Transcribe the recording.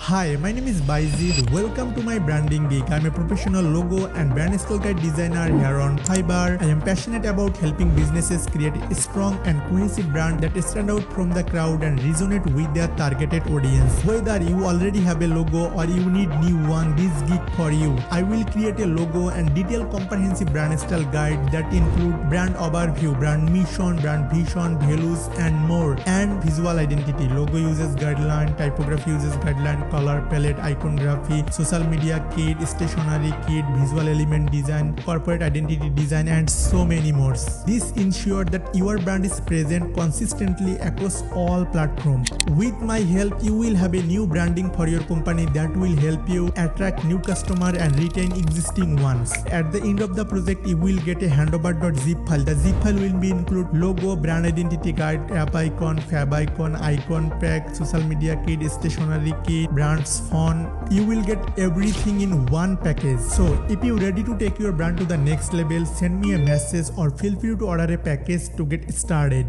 Hi, my name is Bayzid. Welcome to my Branding Geek. I'm a professional logo and brand style guide designer here on Fiverr. I am passionate about helping businesses create a strong and cohesive brand that stand out from the crowd and resonate with their targeted audience. Whether you already have a logo or you need new one, this gig for you. I will create a logo and detailed comprehensive brand style guide that include brand overview, brand mission, brand vision, values and more, and visual identity. Logo uses guideline, typography uses guideline, color palette, iconography, social media kit, stationery kit, visual element design, corporate identity design, and so many more. This ensures that your brand is present consistently across all platforms. With my help, you will have a new branding for your company that will help you attract new customers and retain existing ones. At the end of the project, you will get a handover.zip file. The zip file will be include logo, brand identity guide, app icon, fab icon pack, social media kit, stationery kit, brand's font. You will get everything in one package. So if you're ready to take your brand to the next level, send me a message or feel free to order a package to get started.